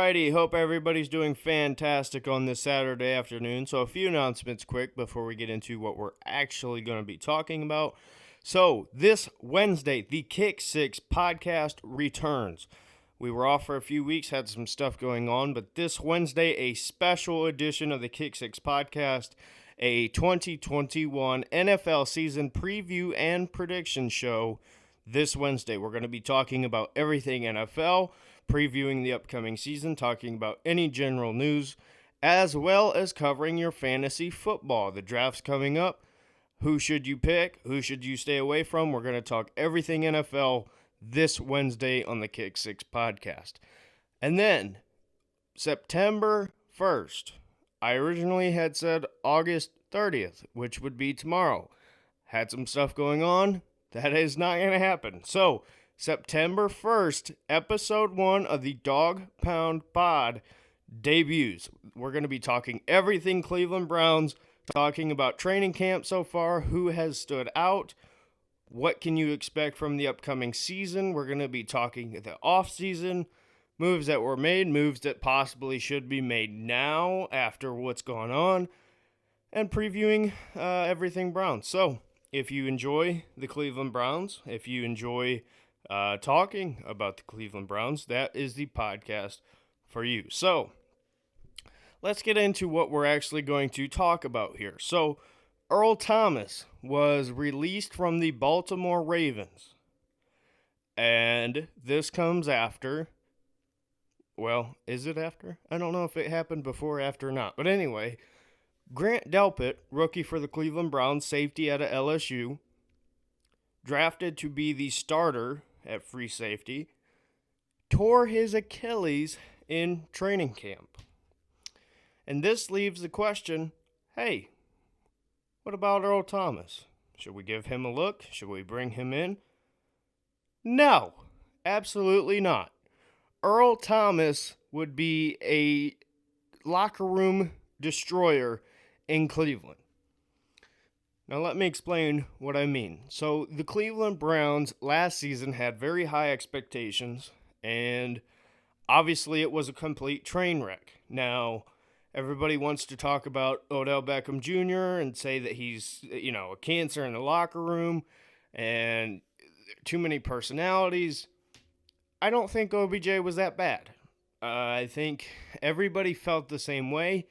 Alrighty, hope everybody's doing fantastic on this Saturday afternoon. So a few announcements quick before we get into what we're actually going to be talking about. So this Wednesday, the Kick Six podcast returns. We were off for a few weeks, had some stuff going on, but this Wednesday, a special edition of the Kick Six podcast, a 2021 NFL season preview and prediction show. This Wednesday, we're going to be talking about everything NFL, previewing the upcoming season, talking about any general news, as well as covering your fantasy football. The draft's coming up. Who should you pick? Who should you stay away from? We're going to talk everything NFL this Wednesday on the Kick Six podcast. And then, September 1st, I originally had said August 30th, which would be tomorrow. Had some stuff going on. That is not going to happen. So, September 1st, episode 1 of the Dog Pound Pod debuts. We're going to be talking everything Cleveland Browns, talking about training camp so far, who has stood out, what can you expect from the upcoming season. We're going to be talking the offseason, moves that were made, moves that possibly should be made now after what's going on, and previewing everything Browns. So, if you enjoy the Cleveland Browns, if you enjoy talking about the Cleveland Browns, that is the podcast for you. So, let's get into what we're actually going to talk about here. So, Earl Thomas was released from the Baltimore Ravens. And this comes after, well, is it after? I don't know if it happened before, after, or not. But anyway, Grant Delpit, rookie for the Cleveland Browns, safety out of LSU, drafted to be the starter at free safety, tore his Achilles in training camp. And this leaves the question, hey, what about Earl Thomas? Should we give him a look? Should we bring him in? No, absolutely not. Earl Thomas would be a locker room destroyer in Cleveland. Now let me explain what I mean. So the Cleveland Browns last season had very high expectations, and obviously it was a complete train wreck. Now, everybody wants to talk about Odell Beckham Jr. and say that he's, a cancer in the locker room and too many personalities. I don't think OBJ was that bad. I think everybody felt the same way.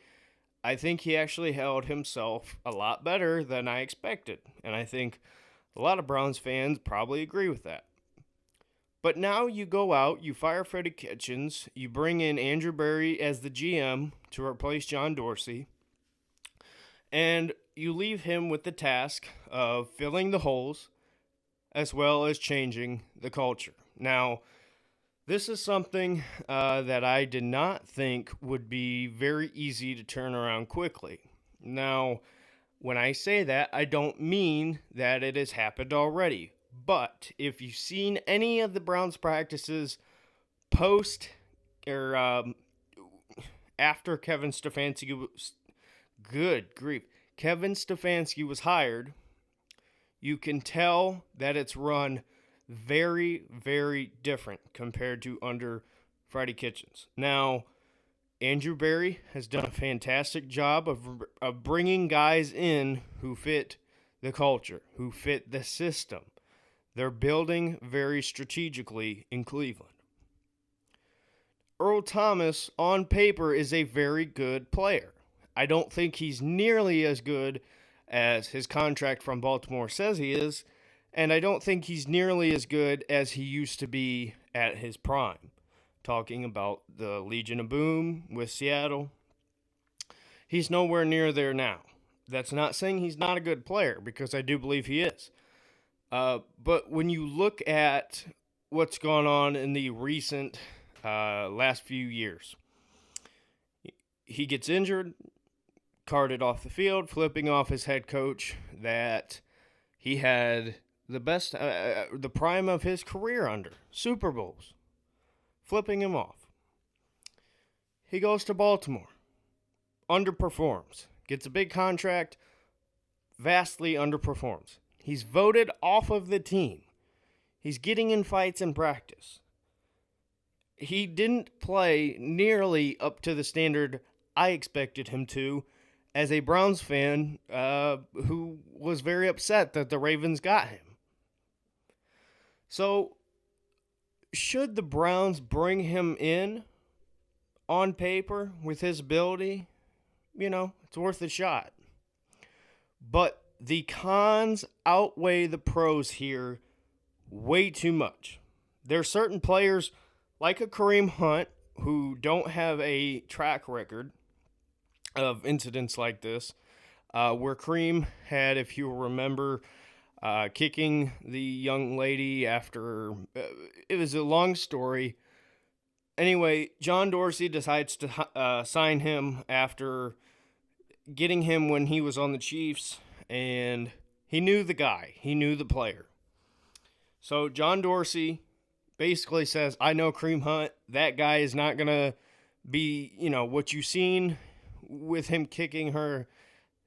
I think he actually held himself a lot better than I expected. And I think a lot of Browns fans probably agree with that. But now you go out, you fire Freddie Kitchens, you bring in Andrew Berry as the GM to replace John Dorsey, and you leave him with the task of filling the holes as well as changing the culture. Now, this is something that I did not think would be very easy to turn around quickly. Now, when I say that, I don't mean that it has happened already. But if you've seen any of the Browns practices post or after Kevin Stefanski was, Kevin Stefanski was hired, you can tell that it's run very, very different compared to under Freddie Kitchens. Now, Andrew Berry has done a fantastic job of bringing guys in who fit the culture, who fit the system. They're building very strategically in Cleveland. Earl Thomas, on paper, is a very good player. I don't think he's nearly as good as his contract from Baltimore says he is, and I don't think he's nearly as good as he used to be at his prime. Talking about the Legion of Boom with Seattle. He's nowhere near there now. That's not saying he's not a good player, because I do believe he is. But when you look at what's gone on in the recent last few years, he gets injured, carted off the field, flipping off his head coach that he had the best, the prime of his career under, Super Bowls, flipping him off. He goes to Baltimore, underperforms, gets a big contract, vastly underperforms. He's voted off of the team. He's getting in fights in practice. he didn't play nearly up to the standard I expected him to as a Browns fan who was very upset that the Ravens got him. So, should the Browns bring him in on paper with his ability? It's worth a shot. But the cons outweigh the pros here way too much. There are certain players like a Kareem Hunt who don't have a track record of incidents like this, where Kareem had, if you remember, kicking the young lady after. It was a long story. Anyway, John Dorsey decides to sign him after getting him when he was on the Chiefs, and he knew the guy. He knew the player. So John Dorsey basically says, I know Kareem Hunt. That guy is not going to be, what you've seen with him kicking her.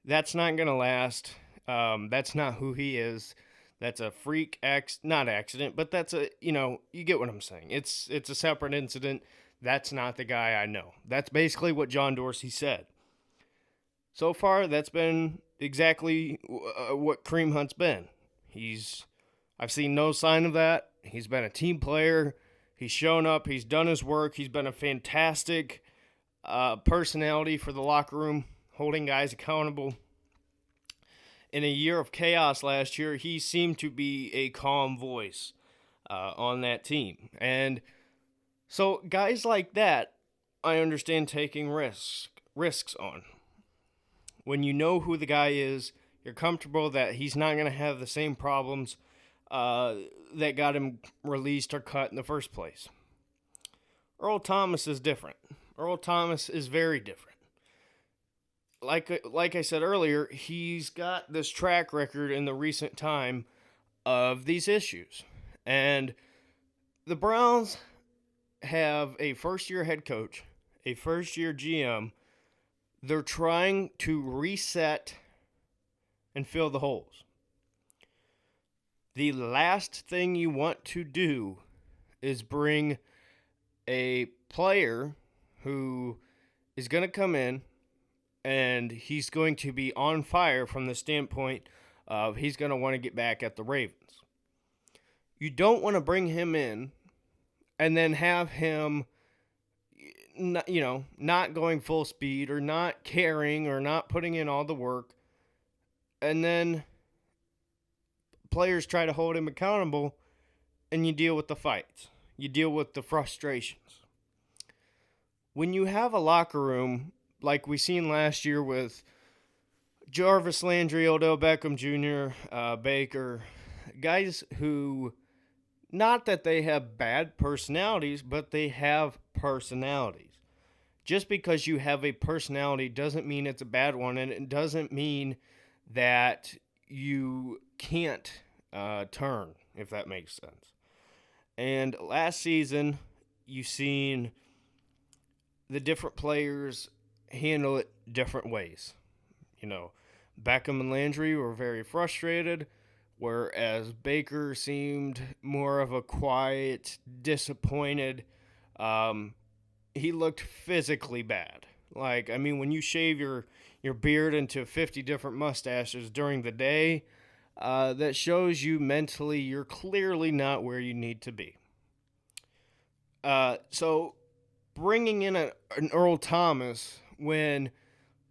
That's not going to last. That's not who he is. That's a freak not accident, but that's you get what I'm saying. It's a separate incident. That's not the guy I know. That's basically what John Dorsey said. So far, that's been exactly what Kareem Hunt's been. I've seen no sign of that. He's been a team player. He's shown up. He's done his work. He's been a fantastic personality for the locker room, holding guys accountable. In a year of chaos last year, he seemed to be a calm voice on that team. And so guys like that, I understand taking risks on. When you know who the guy is, you're comfortable that he's not going to have the same problems that got him released or cut in the first place. Earl Thomas is different. Earl Thomas is very different. Like I said earlier, he's got this track record in the recent time of these issues. And the Browns have a first-year head coach, a first-year GM. They're trying to reset and fill the holes. The last thing you want to do is bring a player who is going to come in and he's going to be on fire from the standpoint of he's going to want to get back at the Ravens. You don't want to bring him in and then have him, not going full speed or not caring or not putting in all the work, and then players try to hold him accountable and you deal with the fights. You deal with the frustrations. When you have a locker room like we seen last year with Jarvis Landry, Odell Beckham Jr., Baker, guys who, not that they have bad personalities, but they have personalities. Just because you have a personality doesn't mean it's a bad one, and it doesn't mean that you can't turn, if that makes sense. And last season, you've seen the different players handle it different ways. Beckham and Landry were very frustrated, whereas Baker seemed more of a quiet, disappointed. He looked physically bad. When you shave your beard into 50 different mustaches during the day, that shows you mentally you're clearly not where you need to be. So bringing in an Earl Thomas when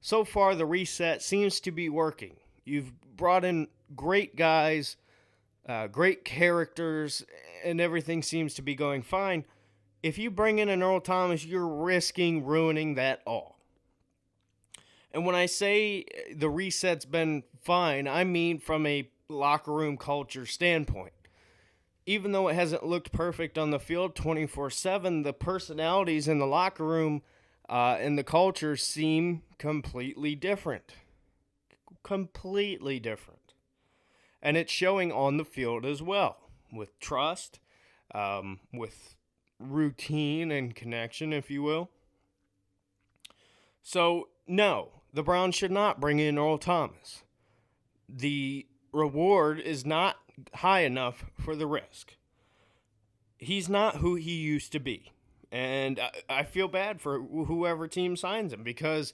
so far the reset seems to be working. You've brought in great guys, great characters, and everything seems to be going fine. If you bring in an Earl Thomas, you're risking ruining that all. And when I say the reset's been fine, I mean from a locker room culture standpoint. Even though it hasn't looked perfect on the field 24/7, the personalities in the locker room and the culture seem completely different. Completely different. And it's showing on the field as well, with trust, with routine and connection, if you will. So, no, the Browns should not bring in Earl Thomas. The reward is not high enough for the risk. He's not who he used to be. And I feel bad for whoever team signs him because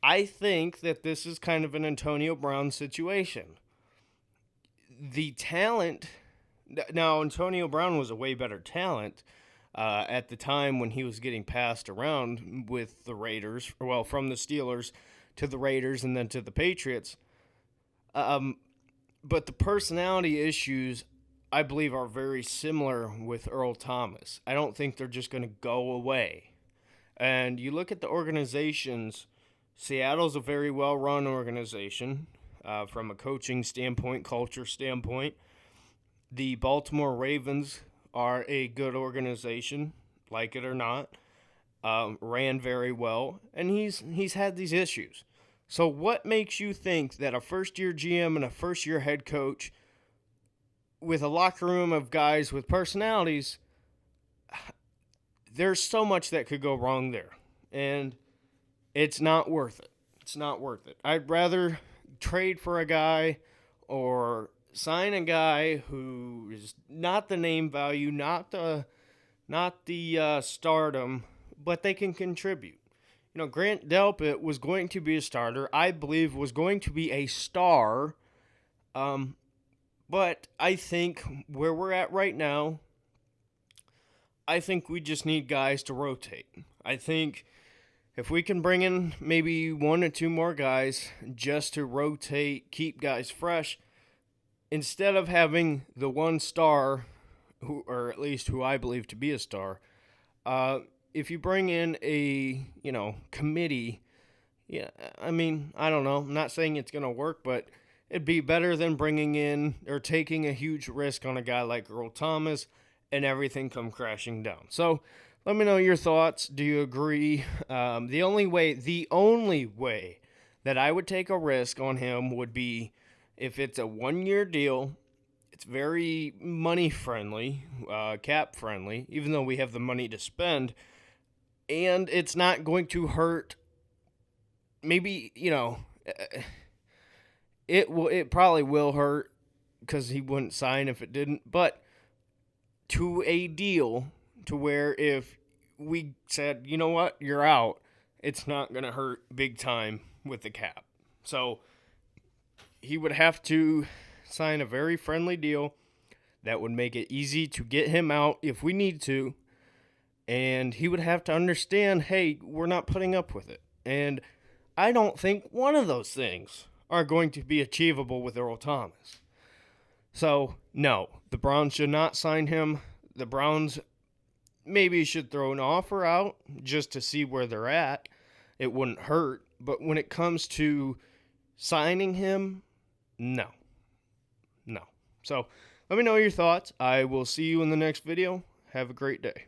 I think that this is kind of an Antonio Brown situation. The talent, now Antonio Brown was a way better talent at the time when he was getting passed around with the Raiders, well, from the Steelers to the Raiders and then to the Patriots. But the personality issues, I believe, are very similar with Earl Thomas. I don't think they're just going to go away. And you look at the organizations, Seattle's a very well-run organization from a coaching standpoint, culture standpoint. The Baltimore Ravens are a good organization, like it or not. Ran very well, and he's had these issues. So what makes you think that a first-year GM and a first-year head coach with a locker room of guys with personalities, there's so much that could go wrong there, and it's not worth it. It's not worth it. I'd rather trade for a guy or sign a guy who is not the name value, not the stardom, but they can contribute. You know, Grant Delpit was going to be a starter. I believe was going to be a star. But I think where we're at right now, I think we just need guys to rotate. I think if we can bring in maybe one or two more guys just to rotate, keep guys fresh, instead of having the one star, or at least who I believe to be a star, if you bring in a, committee, yeah, I mean, I don't know. I'm not saying it's going to work, but it'd be better than bringing in or taking a huge risk on a guy like Earl Thomas and everything come crashing down. So let me know your thoughts. Do you agree? The only way that I would take a risk on him would be if it's a 1-year deal. It's very money friendly, cap friendly, even though we have the money to spend. And it's not going to hurt. Maybe, it probably will hurt because he wouldn't sign if it didn't. But to a deal to where if we said, you know what, you're out, it's not going to hurt big time with the cap. So he would have to sign a very friendly deal that would make it easy to get him out if we need to. And he would have to understand, hey, we're not putting up with it. And I don't think one of those things are going to be achievable with Earl Thomas. So, no, the Browns should not sign him. The Browns maybe should throw an offer out just to see where they're at. It wouldn't hurt. But when it comes to signing him, no. So, let me know your thoughts. I will see you in the next video. Have a great day.